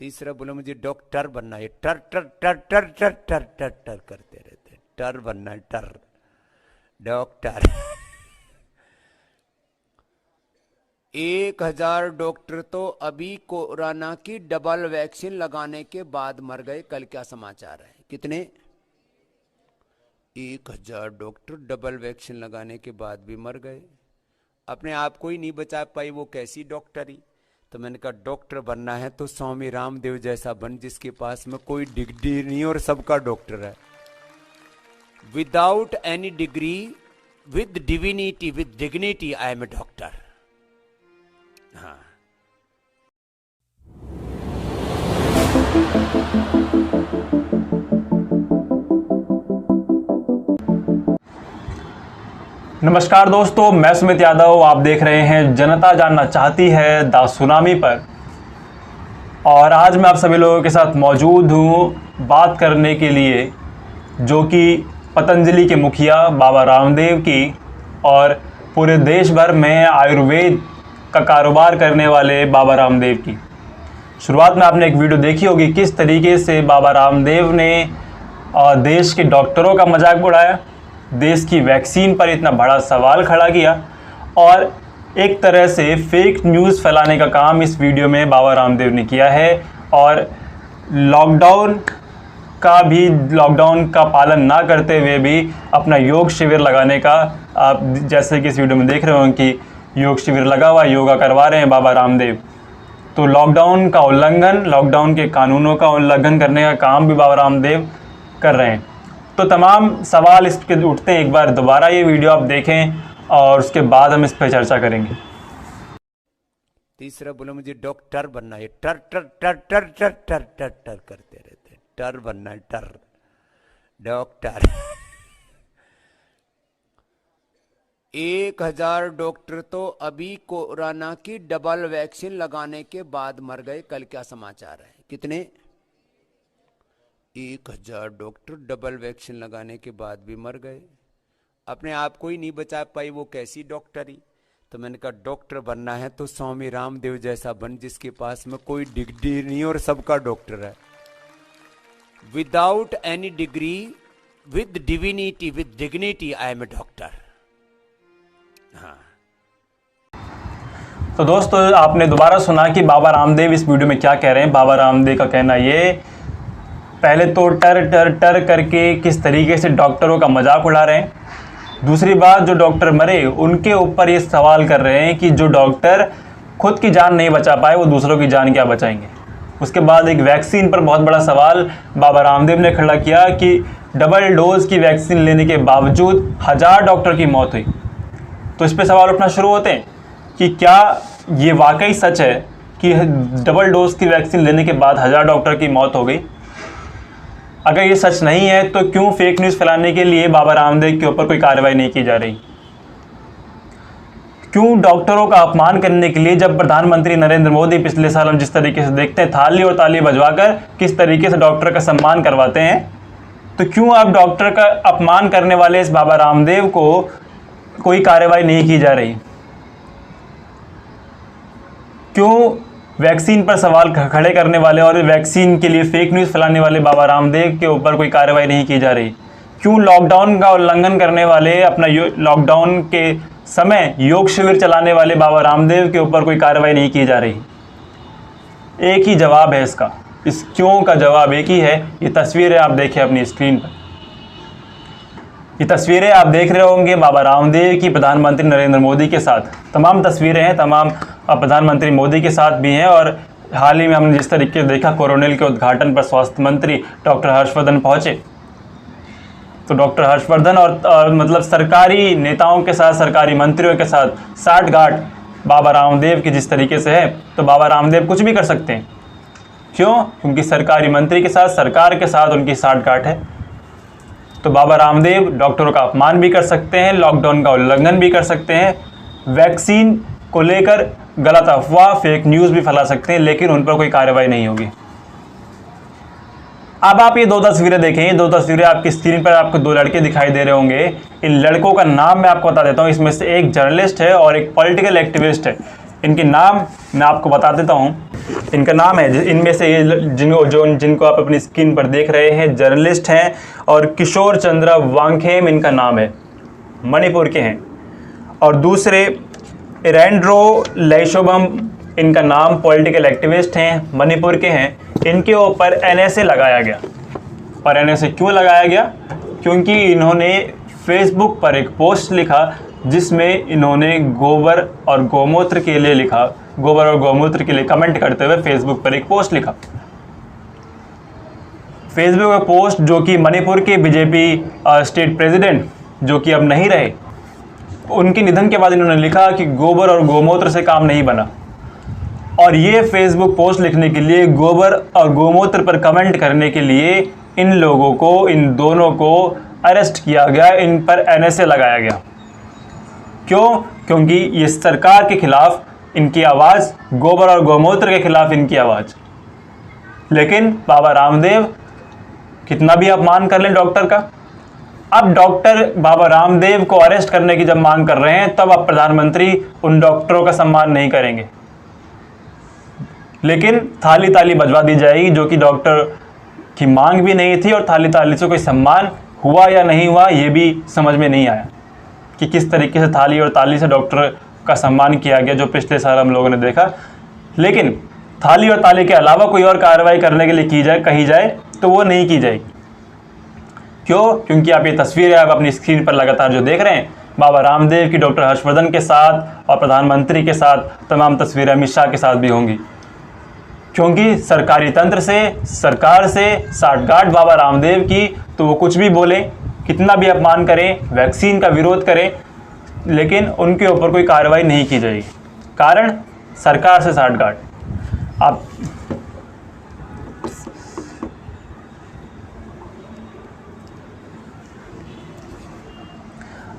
तीसरा बोला मुझे डॉक्टर बनना है, टर टर टर टर टर टर टर टर करते रहते, टर बनना है, टर डॉक्टर। 1000 डॉक्टर तो अभी कोरोना की डबल वैक्सीन लगाने के बाद मर गए। कल क्या समाचार है? कितने? 1000 डॉक्टर डबल वैक्सीन लगाने के बाद भी मर गए। अपने आप को ही नहीं बचा पाई, वो कैसी डॉक्टरी? तो मैंने कहा डॉक्टर बनना है तो स्वामी रामदेव जैसा बन, जिसके पास में कोई डिग्री नहीं और सबका डॉक्टर है। Without any degree, with divinity, with dignity, I am a doctor. हाँ। नमस्कार दोस्तों, मैं सुमित यादव। आप देख रहे हैं जनता जानना चाहती है द सुनामी पर। और आज मैं आप सभी लोगों के साथ मौजूद हूँ बात करने के लिए, जो कि पतंजलि के मुखिया बाबा रामदेव की और पूरे देश भर में आयुर्वेद का कारोबार करने वाले बाबा रामदेव की। शुरुआत में आपने एक वीडियो देखी होगी किस तरीके से बाबा रामदेव ने देश के डॉक्टरों का मजाक उड़ाया, देश की वैक्सीन पर इतना बड़ा सवाल खड़ा किया और एक तरह से फेक न्यूज़ फैलाने का काम इस वीडियो में बाबा रामदेव ने किया है। और लॉकडाउन का पालन ना करते हुए भी अपना योग शिविर लगाने का, आप जैसे कि इस वीडियो में देख रहे हो कि योग शिविर लगा हुआ, योगा करवा रहे हैं बाबा रामदेव। तो लॉकडाउन का उल्लंघन, लॉकडाउन के कानूनों का उल्लंघन करने का काम भी बाबा रामदेव कर रहे हैं। तो तमाम सवाल इसके उठते हैं। एक बार दोबारा ये वीडियो आप देखें और उसके बाद हम इस पर चर्चा करेंगे। तीसरा बोला मुझे डॉक्टर बनना है, टर टर टर टर टर टर टर टर करते रहते, टर बनना है, टर डॉक्टर। 1000 डॉक्टर तो अभी कोरोना की डबल वैक्सीन लगाने के बाद मर गए। कल क्या समाचार है? कितने? 1000 डॉक्टर डबल वैक्सीन लगाने के बाद भी मर गए। अपने आप को ही नहीं बचा पाई, वो कैसी डॉक्टरी? तो मैंने कहा डॉक्टर बनना है तो स्वामी रामदेव जैसा बन, जिसके पास में कोई डिग्री नहीं और सबका डॉक्टर है। Without any degree, with divinity, with dignity, I am a doctor. हाँ। तो दोस्तों, आपने दोबारा सुना कि बाबा रामदेव इस वीडियो में क्या कह रहे हैं। बाबा रामदेव का कहना ये, पहले तो टर टर टर करके किस तरीके से डॉक्टरों का मजाक उड़ा रहे हैं। दूसरी बात, जो डॉक्टर मरे उनके ऊपर ये सवाल कर रहे हैं कि जो डॉक्टर खुद की जान नहीं बचा पाए वो दूसरों की जान क्या बचाएंगे। उसके बाद एक वैक्सीन पर बहुत बड़ा सवाल बाबा रामदेव ने खड़ा किया कि डबल डोज की वैक्सीन लेने के बावजूद 1000 डॉक्टर की मौत हुई। तो इस पर सवाल उठना शुरू होते हैं कि क्या ये वाकई सच है कि डबल डोज की वैक्सीन लेने के बाद 1000 डॉक्टर की मौत हो गई। अगर ये सच नहीं है तो क्यों फेक न्यूज़ फैलाने के लिए बाबा रामदेव के ऊपर कोई कार्रवाई नहीं की जा रही? क्यों डॉक्टरों का अपमान करने के लिए, जब प्रधानमंत्री नरेंद्र मोदी पिछले साल हम जिस तरीके से देखते हैं थाली और ताली बजवाकर किस तरीके से डॉक्टर का सम्मान करवाते हैं, तो क्यों आप डॉक्टर का अपमान करने वाले इस बाबा रामदेव को कोई कार्रवाई नहीं की जा रही? क्यों वैक्सीन पर सवाल खड़े करने वाले और वैक्सीन के लिए फेक न्यूज़ फैलाने वाले बाबा रामदेव के ऊपर कोई कार्रवाई नहीं की जा रही? क्यों लॉकडाउन का उल्लंघन करने वाले, अपना लॉकडाउन के समय योग शिविर चलाने वाले बाबा रामदेव के ऊपर कोई कार्रवाई नहीं की जा रही? एक ही जवाब है इसका, इस क्यों का जवाब एक ही है। ये तस्वीरें आप देखें अपनी स्क्रीन पर। ये तस्वीरें आप देख रहे होंगे बाबा रामदेव की प्रधानमंत्री नरेंद्र मोदी के साथ। तमाम तस्वीरें हैं, तमाम प्रधानमंत्री मोदी के साथ भी हैं। और हाल ही में हमने जिस तरीके से देखा, कोरोनिल के उद्घाटन पर स्वास्थ्य मंत्री डॉक्टर हर्षवर्धन पहुंचे। तो डॉक्टर हर्षवर्धन और मतलब सरकारी नेताओं के साथ, सरकारी मंत्रियों के साथ साठगांठ बाबा रामदेव की जिस तरीके से है, तो बाबा रामदेव कुछ भी कर सकते हैं। क्यों? क्योंकि सरकारी मंत्री के साथ, सरकार के साथ उनकी साठगांठ है। तो बाबा रामदेव डॉक्टरों का अपमान भी कर सकते हैं, लॉकडाउन का उल्लंघन भी कर सकते हैं, वैक्सीन को लेकर गलत अफवाह, फेक न्यूज़ भी फैला सकते हैं, लेकिन उन पर कोई कार्रवाई नहीं होगी। अब आप ये 2 तस्वीरें देखें। ये 2 तस्वीरें आपकी स्क्रीन पर आपको 2 लड़के दिखाई दे रहे होंगे। इन लड़कों का नाम मैं आपको बता देता हूँ। इसमें से एक जर्नलिस्ट है और एक पॉलिटिकल एक्टिविस्ट है। इनके नाम मैं आपको बता देता हूँ। इनका नाम है, इनमें से ये जिनको आप अपनी स्क्रीन पर देख रहे हैं, जर्नलिस्ट हैं और किशोर चंद्र वांगखेम इनका नाम है, मणिपुर के हैं। और दूसरे इरेंड्रो लैशोबम इनका नाम, पॉलिटिकल एक्टिविस्ट हैं, मणिपुर के हैं। इनके ऊपर NSA लगाया गया। और NSA क्यों लगाया गया? क्योंकि इन्होंने फेसबुक पर एक पोस्ट लिखा जिसमें इन्होंने गोबर और गौमूत्र के लिए लिखा, गोबर और गौमूत्र के लिए कमेंट करते हुए फेसबुक पर एक पोस्ट लिखा। फेसबुक पर पोस्ट जो कि मणिपुर के बीजेपी स्टेट प्रेसिडेंट, जो कि अब नहीं रहे, उनके निधन के बाद इन्होंने लिखा कि गोबर और गौमूत्र से काम नहीं बना। और ये फेसबुक पोस्ट लिखने के लिए, गोबर और गौमूत्र पर कमेंट करने के लिए इन लोगों को, इन दोनों को अरेस्ट किया गया, इन पर NSA लगाया गया। क्यों? क्योंकि ये सरकार के खिलाफ इनकी आवाज़, गोबर और गौमूत्र के खिलाफ इनकी आवाज़। लेकिन बाबा रामदेव कितना भी अपमान कर लें डॉक्टर का, अब डॉक्टर बाबा रामदेव को अरेस्ट करने की जब मांग कर रहे हैं, तब अब प्रधानमंत्री उन डॉक्टरों का सम्मान नहीं करेंगे, लेकिन थाली ताली बजवा दी जाएगी, जो कि डॉक्टर की मांग भी नहीं थी। और थाली ताली से कोई सम्मान हुआ या नहीं हुआ ये भी समझ में नहीं आया कि किस तरीके से थाली और ताली से डॉक्टर का सम्मान किया गया, जो पिछले साल हम लोगों ने देखा। लेकिन थाली और ताली के अलावा कोई और कार्रवाई करने के लिए कही जाए तो वो नहीं की जाएगी। क्यों? क्योंकि आप ये तस्वीरें आप अपनी स्क्रीन पर लगातार जो देख रहे हैं, बाबा रामदेव की डॉक्टर हर्षवर्धन के साथ और प्रधानमंत्री के साथ तमाम तस्वीरें अमित शाह के साथ भी होंगी। क्योंकि सरकारी तंत्र से, सरकार से साठगांठ बाबा रामदेव की, तो वो कुछ भी बोले, कितना भी अपमान करें, वैक्सीन का विरोध करें, लेकिन उनके ऊपर कोई कार्रवाई नहीं की जाएगी। कारण सरकार से साठगांठ।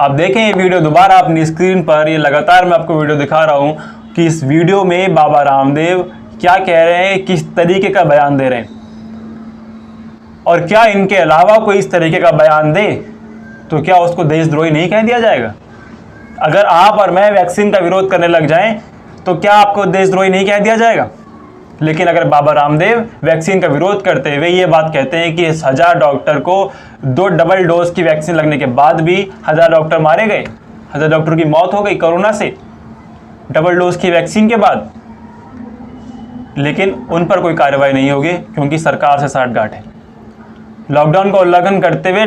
आप देखें ये वीडियो दोबारा अपनी स्क्रीन पर, ये लगातार मैं आपको वीडियो दिखा रहा हूँ कि इस वीडियो में बाबा रामदेव क्या कह रहे हैं, किस तरीके का बयान दे रहे हैं। और क्या इनके अलावा कोई इस तरीके का बयान दे तो क्या उसको देशद्रोही नहीं कह दिया जाएगा? अगर आप और मैं वैक्सीन का विरोध करने लग जाएं तो क्या आपको देशद्रोही नहीं कह दिया जाएगा? लेकिन अगर बाबा रामदेव वैक्सीन का विरोध करते हुए ये बात कहते हैं कि 1000 डॉक्टर को 2 डबल डोज की वैक्सीन लगने के बाद भी 1000 डॉक्टर मारे गए, 1000 डॉक्टर की मौत हो गई कोरोना से डबल डोज की वैक्सीन के बाद, लेकिन उन पर कोई कार्रवाई नहीं होगी क्योंकि सरकार से साठगांठ है। लॉकडाउन का उल्लंघन करते हुए,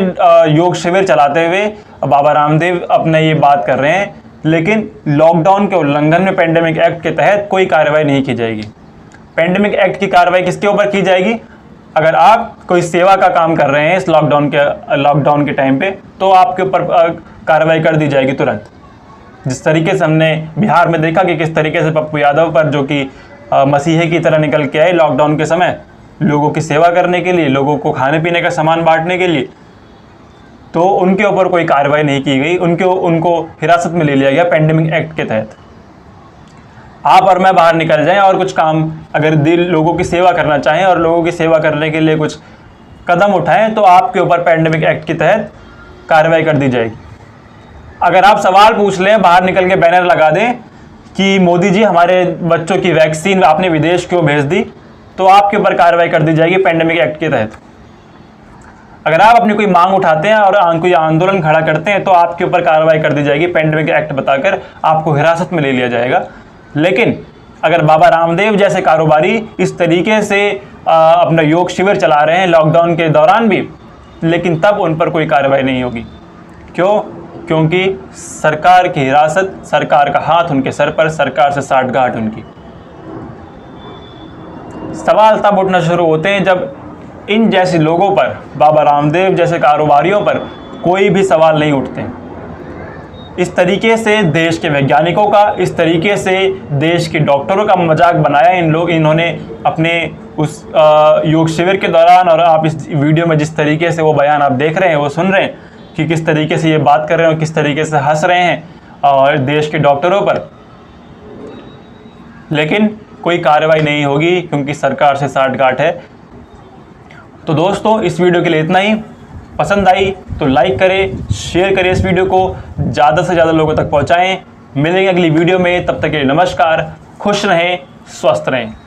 योग शिविर चलाते हुए बाबा रामदेव अपने ये बात कर रहे हैं, लेकिन लॉकडाउन के उल्लंघन में पेंडेमिक एक्ट के तहत कोई कार्रवाई नहीं की जाएगी। पेंडेमिक एक्ट की कार्रवाई किसके ऊपर की जाएगी? अगर आप कोई सेवा का काम कर रहे हैं इस लॉकडाउन के टाइम पे, तो आपके ऊपर कार्रवाई कर दी जाएगी तुरंत। जिस तरीके से हमने बिहार में देखा कि किस तरीके से पप्पू यादव पर, जो कि मसीहे की तरह निकल के आए लॉकडाउन के समय लोगों की सेवा करने के लिए, लोगों को खाने पीने का सामान बांटने के लिए, तो उनके ऊपर कोई कार्रवाई नहीं की गई, उनको हिरासत में ले लिया गया पेंडेमिक एक्ट के तहत। आप और मैं बाहर निकल जाएं और कुछ काम अगर लोगों की सेवा करना चाहें और लोगों की सेवा करने के लिए कुछ कदम उठाएं, तो आपके ऊपर पेंडेमिक एक्ट के तहत कार्रवाई कर दी जाएगी। अगर आप सवाल पूछ लें, बाहर निकल के बैनर लगा दें कि मोदी जी हमारे बच्चों की वैक्सीन आपने विदेश क्यों भेज दी, तो आपके ऊपर कार्रवाई कर दी जाएगी पेंडेमिक एक्ट के तहत। अगर आप अपनी कोई मांग उठाते हैं और कोई आंदोलन खड़ा करते हैं, तो आपके ऊपर कार्रवाई कर दी जाएगी, पेंडेमिक एक्ट बताकर आपको हिरासत में ले लिया जाएगा। लेकिन अगर बाबा रामदेव जैसे कारोबारी इस तरीके से अपना योग शिविर चला रहे हैं लॉकडाउन के दौरान भी, लेकिन तब उन पर कोई कार्रवाई नहीं होगी। क्यों? क्योंकि सरकार की हिरासत, सरकार का हाथ उनके सर पर, सरकार से साठगांठ उनकी। सवाल तब उठना शुरू होते हैं जब इन जैसे लोगों पर, बाबा रामदेव जैसे कारोबारियों पर कोई भी सवाल नहीं उठते। इस तरीके से देश के वैज्ञानिकों का, इस तरीके से देश के डॉक्टरों का मजाक बनाया इन्होंने अपने उस योग शिविर के दौरान। और आप इस वीडियो में जिस तरीके से वो बयान आप देख रहे हैं, वो सुन रहे हैं कि किस तरीके से ये बात कर रहे हैं और किस तरीके से हंस रहे हैं और देश के डॉक्टरों पर, लेकिन कोई कार्रवाई नहीं होगी क्योंकि सरकार से साठगांठ है। तो दोस्तों, इस वीडियो के लिए इतना ही। पसंद आई तो लाइक करें, शेयर करें, इस वीडियो को ज़्यादा से ज़्यादा लोगों तक पहुंचाएं। मिलेंगे अगली वीडियो में, तब तक के लिए नमस्कार, खुश रहें, स्वस्थ रहें।